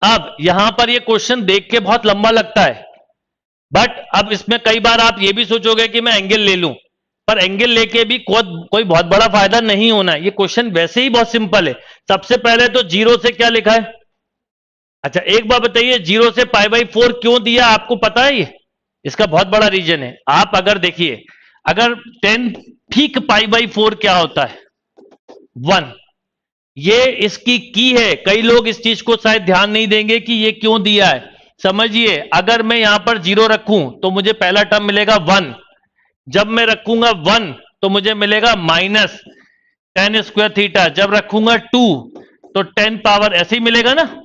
अब यहां पर ये क्वेश्चन देख के बहुत लंबा लगता है, बट अब इसमें कई बार आप ये भी सोचोगे कि मैं एंगल ले लूं, पर एंगल लेके भी कोई बहुत बड़ा फायदा नहीं होना है। ये क्वेश्चन वैसे ही बहुत सिंपल है। सबसे पहले तो जीरो से क्या लिखा है? अच्छा एक बात बताइए, जीरो से π/4 क्यों दिया, आपको पता है? ये इसका बहुत बड़ा रीजन है। आप अगर देखिए, अगर 10 ठीक π/4 क्या होता है? 1। ये इसकी की है। कई लोग इस चीज को शायद ध्यान नहीं देंगे कि ये क्यों दिया है। समझिए, अगर मैं यहां पर जीरो रखूं तो मुझे पहला टर्म मिलेगा 1। जब मैं रखूंगा 1 तो मुझे मिलेगा -tan²θ। जब रखूंगा 2 तो 10 पावर ऐसे ही मिलेगा ना।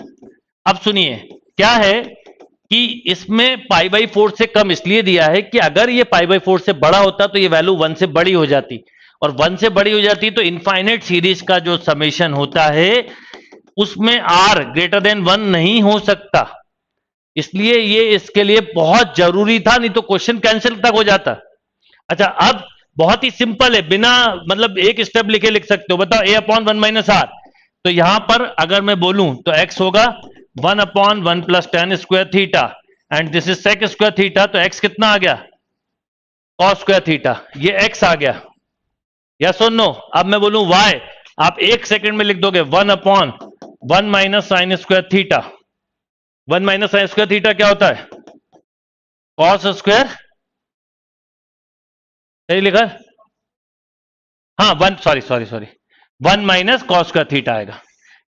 अब सुनिए, क्या है कि इसमें π/4 से कम इसलिए दिया है कि अगर ये π/4 से बड़ा होता तो ये वैल्यू 1 से बड़ी हो जाती, और 1 से बड़ी हो जाती तो इनफाइनाइट सीरीज का जो समेशन होता है उसमें r ग्रेटर देन 1 नहीं हो सकता। इसलिए ये इसके लिए बहुत जरूरी था, नहीं तो क्वेश्चन कैंसिल तक हो जाता। अच्छा, अब बहुत ही सिंपल है, बिना मतलब एक स्टेप लिखे लिख सकते हो। बताओ a/1 - r। तो यहां पर अगर मैं बोलूं तो x होगा 1/1 + tan²θ and this is sec²θ। तो x कितना आ गया? cos²θ। ये x आ गया। यस और नो? अब मैं बोलूं y, आप एक सेकंड में लिख दोगे 1/1 - sin²θ। 1 - sin²θ क्या होता है? cos²। सही लिखा? हाँ, 1 सॉरी 1 - cos²θ आएगा।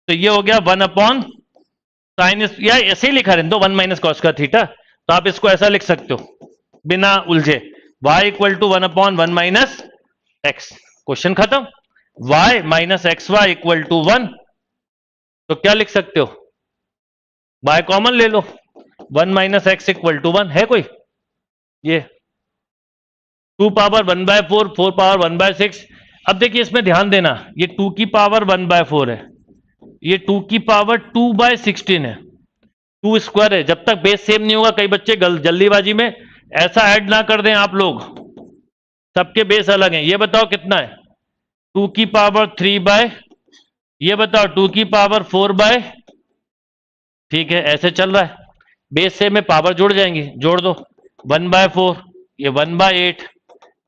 तो ये हो गया 1/sin, या ऐसे ही लिखा रहने दो 1 - cos²θ। तो आप इसको ऐसा लिख सकते हो बिना उलझे, y = 1/1 - x। क्वेश्चन खत्म। y - xy = 1। तो क्या लिख सकते हो? y कॉमन ले लो, 1 - x = 1 है कोई? ये 2 पावर 1/4, 4 पावर 1/6। अब देखिए इसमें ध्यान देना, ये 2 की पावर 1/4 है, ये 2 की पावर 2/16 है, 2 स्क्वायर है। जब तक बेस सेम नहीं होगा, कई बच्चे जल्दीबाजी में ऐसा ऐड ना कर दें आप लोग, सबके बेस अलग हैं। ये बताओ कितना है? 2 की पावर 3 ये बताओ 2 की पावर 4 ठीक है, ऐसे चल रहा है। बेस से में पावर जुड़ जाएंगी, जोड़ दो। 1/4, ये 1/8,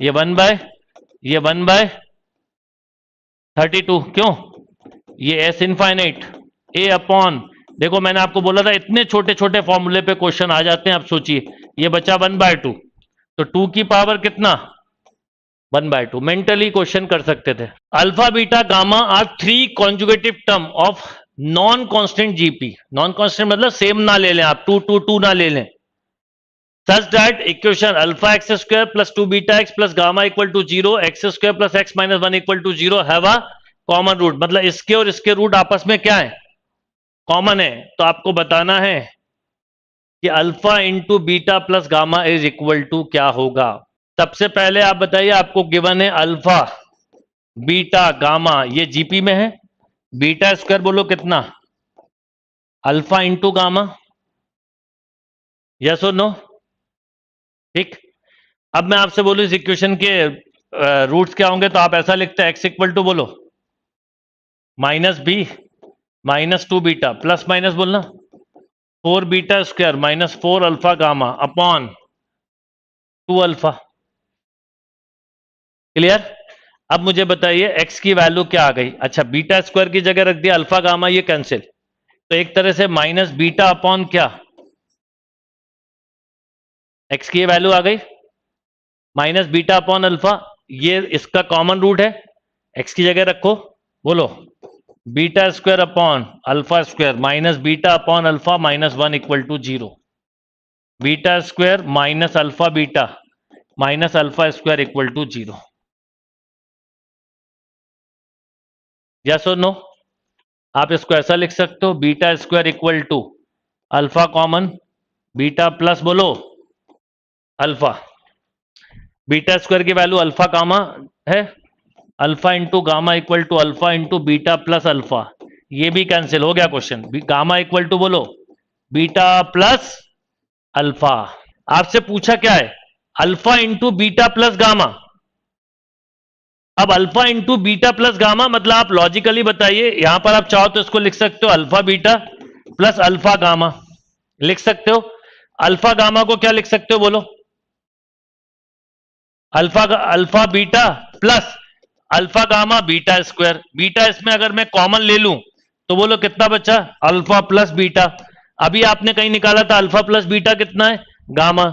ये 1/32। क्यों? ये एस इनफाइनाइट ए अपॉन, देखो मैंने आपको बोला था इतने छोटे छोटे फॉर्मूले पे क्वेश्चन आ जाते हैं। आप सोचिए, ये बचा 1/2, तो 2 की पावर कितना? 1/2। मेंटली क्वेश्चन कर सकते थे। Alpha beta gamma are 3 conjugative term of non constant GP. Non constant मतलब सेम ना ले लें आप, 2 2 2 ना ले लें। Such that equation alpha x² + 2 beta x + gamma = 0, x² + x - 1 = 0 have a common root। मतलब इसके और इसके रूट आपस में क्या है? कॉमन है। तो आपको बताना है कि alpha into beta plus gamma is equal to क्या होगा। सबसे पहले आप बताइए, आपको गिवन है अल्फा बीटा गामा, ये जीपी में है। बीटा स्क्वायर बोलो कितना? Alpha into gamma. यस और नो? ठीक। अब मैं आपसे बोलूं इस इक्वेशन के रूट्स क्या होंगे, तो आप ऐसा लिखते हैं x = बोलो -b -2 बीटा प्लस माइनस बोलना 4 beta square -4 alpha gamma upon 2 alpha. Clear? अब मुझे बताइए x की वैल्यू क्या आ गई? अच्छा, बीटा स्क्वायर की जगह रख दिया अल्फा गामा, ये कैंसिल। तो एक तरह से माइनस बीटा अपॉन क्या, x की वैल्यू आ गई माइनस बीटा अपॉन अल्फा। ये इसका कॉमन रूट है, x की जगह रखो, बोलो beta square upon alpha square minus beta upon alpha -1 = 0। Beta square minus alpha beta minus alpha square = 0। Yes और नो? आप इसको ऐसा लिख सकते हो, beta square = alpha common beta plus बोलो अल्फा। बीटा स्क्वायर की वैल्यू अल्फा गामा है, alpha into gamma = alpha into beta plus alpha. ये भी कैंसिल हो गया क्वेश्चन। गामा = बोलो बीटा प्लस अल्फा। आपसे पूछा क्या है? Alpha into beta plus gamma. अब alpha into beta plus gamma मतलब आप लॉजिकली बताइए, यहां पर आप चाहो तो इसको लिख सकते हो alpha beta plus alpha gamma लिख सकते हो। अल्फा गामा को क्या लिख सकते हो बोलो? Alpha beta plus alpha gamma beta square. Beta इसमें अगर मैं कॉमन ले लूं तो बोलो कितना बचा? Alpha plus beta. अभी आपने कहीं निकाला था अल्फा प्लस बीटा कितना है? गामा।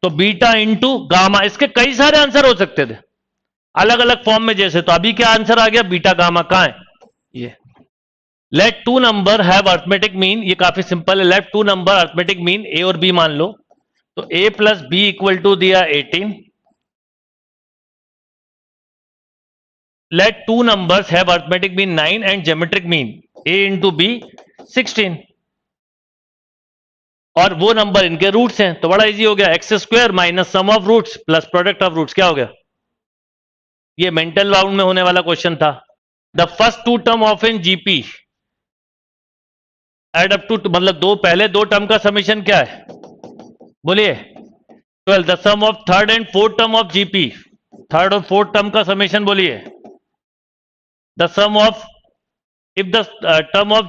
तो बीटा इंटू गामा। इसके कई सारे आंसर हो सकते थे अलग अलग फॉर्म में जैसे। तो अभी क्या आंसर आ गया? Beta gamma. कहां है ये? Let two number have arithmetic mean. ये काफी सिंपल है। Let two number arithmetic mean A और बी मान लो। तो A plus B equal to दिया 18। Let two numbers have arithmetic mean 9 and geometric mean a into B 16। और वो नंबर इनके रूट्स हैं। तो बड़ा इजी हो गया। X square minus sum of roots plus product of roots. क्या हो गया? ये मेंटल राउंड में होने वाला क्वेश्चन था। The first two term of in GP add up to, मतलब पहले दो टर्म का समीशन क्या है बोलिए? 12। The sum of third and fourth term of GP, third और फोर्थ टर्म का समीशन बोलिए? The sum of if the term of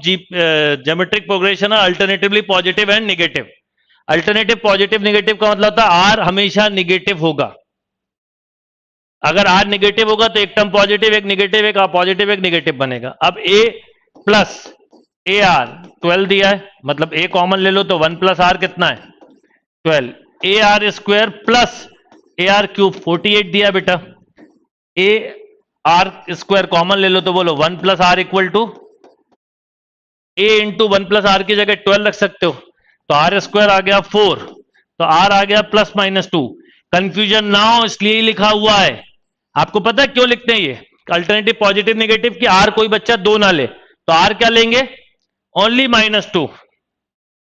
geometric progression are alternatively positive and negative। Alternative positive negative का मतलब होता है आर हमेशा negative होगा। अगर आर निगेटिव होगा तो एक टर्म पॉजिटिव एक निगेटिव एक पॉजिटिव एक निगेटिव बनेगा। अब ए प्लस ए आर 12 दिया है, मतलब ए कॉमन ले लो तो 1 प्लस आर कितना है? 12। A R square plus A R cube 48 दिया बेटा। ए आर स्क्वायर कॉमन ले लो तो बोलो 1 plus R equal to A into 1 plus R की जगह 12 रख सकते हो। तो आर स्क्वायर आ गया 4, तो आर आ गया प्लस माइनस 2। कंफ्यूजन ना हो इसलिए ही लिखा हुआ है। आपको पता है क्यों लिखते हैं ये अल्टरनेटिव पॉजिटिव नेगेटिव की? आर कोई बच्चा दो ना ले तो आर क्या लेंगे? ओनली -2।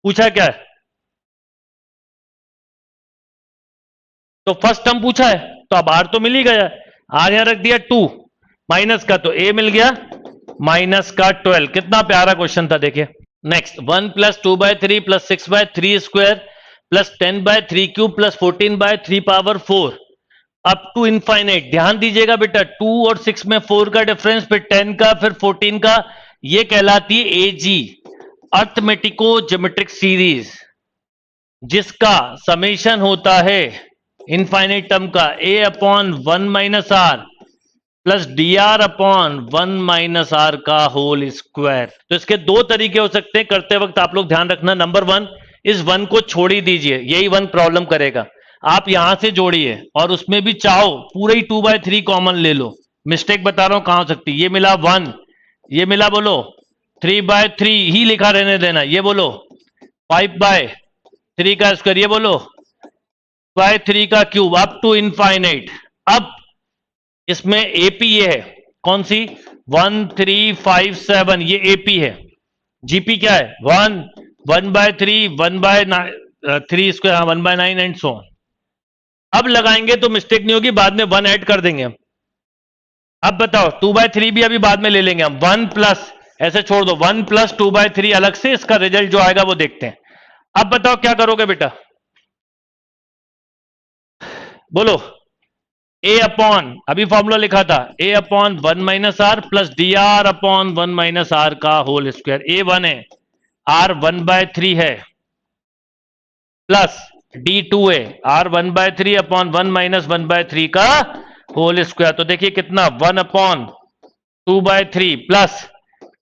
पूछा क्या है? तो फर्स्ट टर्म पूछा है तो अब आर तो मिल ही गया। आर यहां रख दिया 2 माइनस का, तो ए मिल गया माइनस का 12। कितना प्यारा क्वेश्चन था देखिए। Next 1 plus 2/3 plus 6/3 square plus 10/3 cube plus 14/3 power 4 up to infinite. ध्यान दीजिएगा बेटा 2 और 6 में 4 का डिफरेंस, फिर 10 का, फिर 14 का, ये कहलाती है एजी, अर्थमेटिको ज्योमेट्रिक सीरीज, जिसका समेशन होता है इनफाइनाइट टर्म का a upon 1 minus R plus D R upon 1 minus R का होल स्क्वायर। तो इसके दो तरीके हो सकते हैं करते वक्त, आप लोग ध्यान रखना। नंबर 1, इस 1 को छोड़ ही दीजिए, यही 1 प्रॉब्लम करेगा। आप यहां से जोड़िए और उसमें भी चाहो पूरे ही 2/3 कॉमन ले लो। मिस्टेक बता रहा हूं कहां हो सकती है। ये मिला 1, ये मिला बोलो 3/3 ही लिखा रहने देना। ये बोलो 5/3 का स्क्वायर, ये बोलो 3 का क्यूब अप टू इनफाइनाइट। अब इसमें एपी ये है कौन सी? 1 3 5 7, ये एपी है। जीपी क्या है? 1/3 1/3 स्क्वायर, 1/9 एंड सो ऑन। अब लगाएंगे तो मिस्टेक नहीं होगी, बाद में 1 ऐड कर देंगे हम। अब बताओ 2/3 भी अभी बाद में ले लेंगे हम। 1 प्लस ऐसे छोड़ दो, 1 प्लस 2/3 अलग से, इसका रिजल्ट जो आएगा वो देखते हैं। अब बताओ क्या करोगे बेटा? बोलो a अपॉन, अभी फॉर्मूला लिखा था, a upon 1 minus R plus D R upon 1 minus R का होल स्क्वायर। a 1 है, r 1/3 है, प्लस d 2 है, r 1/3 अपॉन 1 माइनस 1/3 का होल स्क्वायर। तो देखिए कितना 1 अपॉन 2/3 प्लस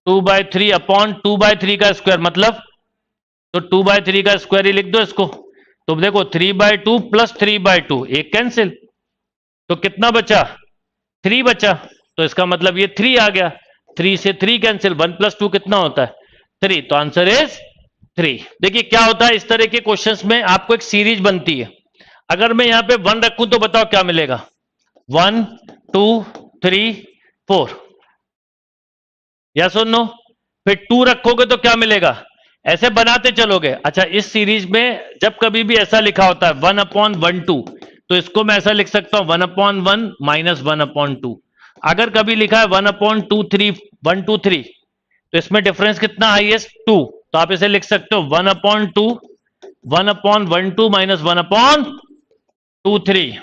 2/3 अपॉन 2/3 का स्क्वायर, मतलब तो 2/3 का स्क्वायर ही लिख दो इसको। तो देखो 3/2 प्लस 3/2, एक कैंसिल, तो कितना बचा? 3 बचा। तो इसका मतलब ये 3 आ गया। 3 से 3 कैंसिल, 1 प्लस 2 कितना होता है? 3। तो आंसर इज 3। देखिए क्या होता है इस तरह के क्वेश्चंस में, आपको एक सीरीज बनती है। अगर मैं यहां पे 1 रखूं तो बताओ क्या मिलेगा? 1 2 3 4, यस और नो? फिर 2 रखोगे तो क्या मिलेगा? ऐसे बनाते चलोगे। अच्छा, इस सीरीज में जब कभी भी ऐसा लिखा होता है 1/12, तो इसको मैं ऐसा लिख सकता हूं 1/1 माइनस 1/2। अगर कभी लिखा है 1/2 1 2 3, तो इसमें डिफरेंस कितना हाईएस्ट? 2, तो आप इसे लिख सकते हो 1/2 1/12 माइनस 1/2 3।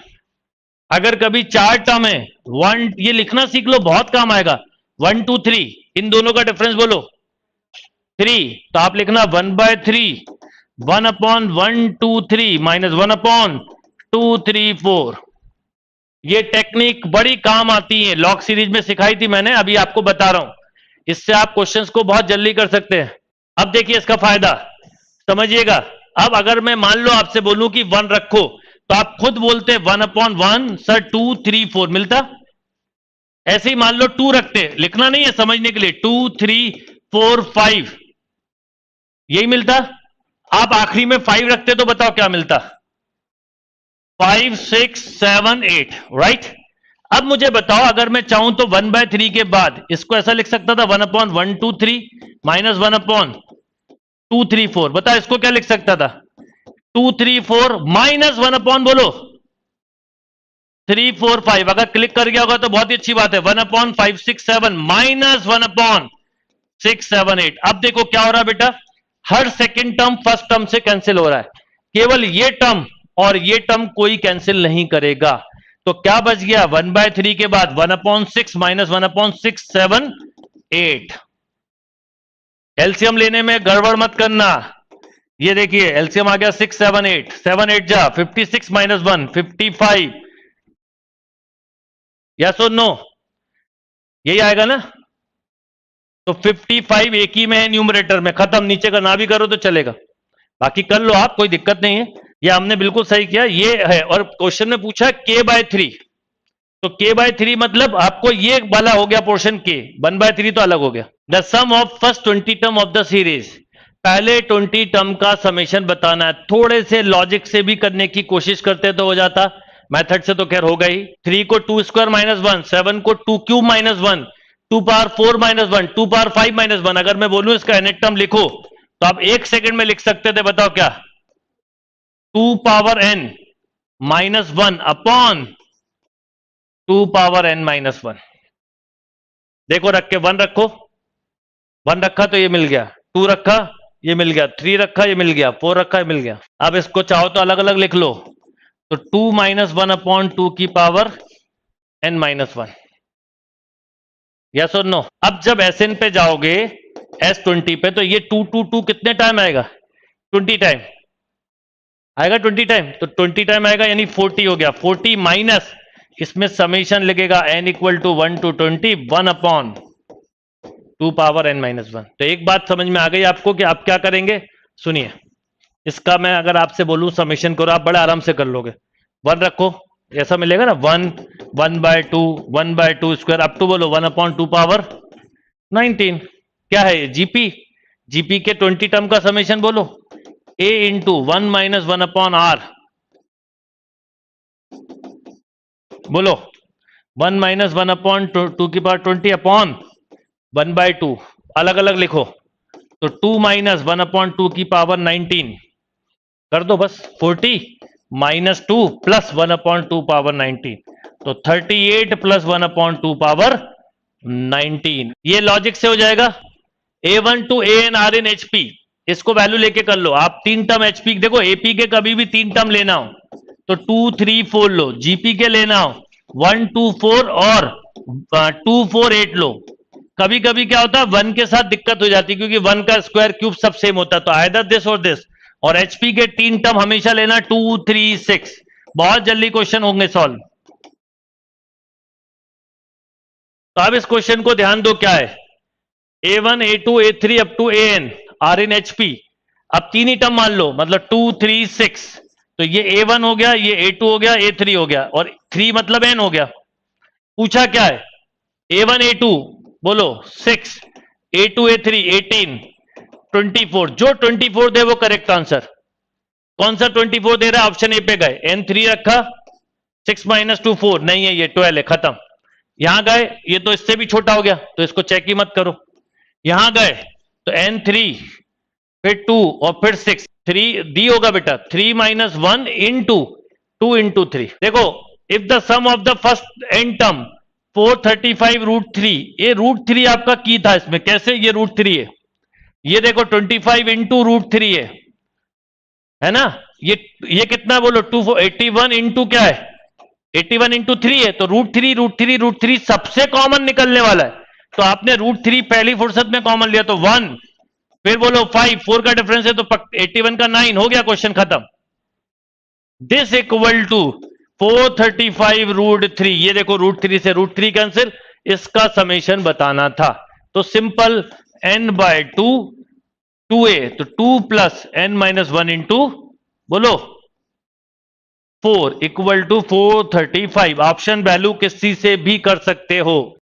अगर कभी 4 टर्म है 1, ये लिखना सीख लो, बहुत काम आएगा। 1 2 3, इन दोनों का डिफरेंस बोलो 3, तो आप लिखना 1/3 1/123 माइनस 1/234। ये टेक्निक बड़ी काम आती है, लॉग सीरीज में सिखाई थी मैंने, अभी आपको बता रहा हूं। इससे आप क्वेश्चंस को बहुत जल्दी कर सकते हैं। अब देखिए इसका फायदा समझिएगा। अब अगर मैं मान लो आपसे बोलूं कि 1 रखो, तो आप खुद बोलते 1/1 सर 2 3 4 मिलता। ऐसे ही मान लो 2 रखते, लिखना नहीं है समझने के लिए, 2 3 4 5 यही मिलता। आप आखिरी में 5 रखते तो बताओ क्या मिलता, 5 6 7 8, राइट। अब मुझे बताओ अगर मैं चाहूं तो 1/3 के बाद इसको ऐसा लिख सकता था 1/123 माइनस 1/234। बताओ इसको क्या लिख सकता था, 2 3 4 माइनस 1 बोलो 3 4 5। अगर क्लिक कर गया होगा तो बहुत ही अच्छी बात है। 1/5 6 7 माइनस 1/6 7 8। अब देखो क्या हो रहा है बेटा, हर सेकंड टर्म फर्स्ट टर्म से कैंसिल हो रहा है, केवल ये टर्म और ये टर्म कोई कैंसिल नहीं करेगा। तो क्या बच गया, 1/3 के बाद 1/6 माइनस 1/6 7 8। एलसीएम लेने में गड़बड़ मत करना। ये देखिए एलसीएम आ गया 6 7 8, 7 8 जा 56 माइनस 1 55। यस और नो, यही आएगा ना। तो 55 एक ही में है न्यूमरेटर में, खत्म। नीचे का ना भी करो तो चलेगा, बाकी कर लो आप, कोई दिक्कत नहीं है। ये हमने बिल्कुल सही किया, ये है। और क्वेश्चन में पूछा k/3, तो k/3 मतलब आपको ये वाला हो गया पोर्शन k, 1/3 तो अलग हो गया। The sum of first 20 term of the series, पहले 20 टर्म का समेशन बताना है। थोड़े से लॉजिक से भी करने की कोशिश करते तो हो जाता, मेथड से तो खैर होगा ही। 3 को 2 स्क्वायर माइनस 1, 7 को 2 cube minus 1, 2 power 4 minus 1, 2 power 5 minus 1। अगर मैं बोलूं इसका nth टर्म लिखो तो आप 1 सेकंड में लिख सकते थे, बताओ क्या, 2 power n minus 1 upon 2 power n minus 1। देखो रख के 1 रखो, 1 रखा तो ये मिल गया, 2 रखा ये मिल गया, 3 रखा ये मिल गया, 4 रखा ये मिल गया। अब इसको चाहो तो अलग अलग लिख लो, तो 2 माइनस 1 अपॉन 2 की पावर n माइनस 1। यस और नो। अब जब Sn पे जाओगे S20 पे, तो ये 2 2 2 कितने टाइम आएगा, 20 टाइम आएगा, 20 टाइम। तो 20 टाइम आएगा यानी 40 हो गया। 40 माइनस इसमें समेशन लगेगा n equal to 1 to 20 1 upon 2 power n minus 1। तो एक बात समझ में आ गई आपको कि आप क्या करेंगे, सुनिए। इसका मैं अगर आपसे बोलूं समेशन करो, आप बड़े आराम से कर लोगे। 1 रखो, ऐसा मिलेगा ना, 1 1/2 स्क्वायर अप टू बोलो 1/2 पावर 19। क्या है ये, जीपी। जीपी के 20 टर्म का समेशन बोलो, a into 1 minus 1 upon R. बोलो 1 माइनस 1 अपॉन 2 की पावर 20 अपॉन 1/2। अलग अलग लिखो, तो 2 माइनस 1 अपॉन 2 की पावर 19 कर दो बस। 40 माइनस 2 प्लस 1 अपॉन 2 पावर 19, तो 38 प्लस 1 अपॉन 2 पावर 19। ये लॉजिक से हो जाएगा। A1 to AN RN HP, इसको वैल्यू लेके कर लो आप। 3 टर्म HP देखो, AP के कभी भी 3 टर्म लेना हो तो 2 3 4 लो, GP के लेना हो 1 2 4 और 2 4 8 लो। कभी कभी क्या होता है 1 के साथ दिक्कत हो जाती है, क्योंकि 1 का स्क्वायर क्यूब सब सेम होता है, तो आइदर दिस और दिस। और HP के 3 टर्म हमेशा लेना 2 3 6। बहुत जल्दी क्वेश्चन होंगे सॉल्व। तो अब इस क्वेश्चन को ध्यान दो, क्या है, A1 A2 A3 up to AN RN HP। अब 3 ही टर्म मान लो, मतलब 2 3 6। तो ये A1 हो गया, ये A2 हो गया, A3 हो गया, और 3 मतलब N हो गया। पूछा क्या है, A1 A2 बोलो 6, A2 A3 18 24। जो 24 दे वो करेक्ट आंसर। कौन सा 24 दे रहा है, ऑप्शन ए पे गए, N3 रखा, 6 माइनस 2 4 नहीं है, ये 12 है, खत्म। यहां गए, ये तो इससे भी छोटा हो गया, तो इसको चेक ही मत करो। यहां गए तो N3 फिर 2 और फिर 6, 3 डी होगा बेटा, 3 माइनस 1 इंटू 2 इंटू 3। देखो, if the sum of the first N term 435 root 3, ये रूट 3 आपका की था इसमें, कैसे, ये रूट 3 है, ये देखो 25 इंटू रूट 3 है ना। ये कितना बोलो, 281 इंटू क्या है, 81 इंटू 3 है, तो रूट 3 रूट 3 रूट 3 सबसे कॉमन निकलने वाला है। तो आपने रूट 3 पहली फुर्सत में कॉमन लिया, तो 1 फिर बोलो 5, 4 का डिफरेंस है तो 81 का 9 हो गया, क्वेश्चन खत्म। दिस इक्वल टू 435 √3, ये देखो √3 से √3 कैंसिल, इसका समेशन बताना था। तो सिंपल n/2 2a, तो 2 + n-1 इंटू बोलो 4 = 435। ऑप्शन वैल्यू किसी से भी कर सकते हो।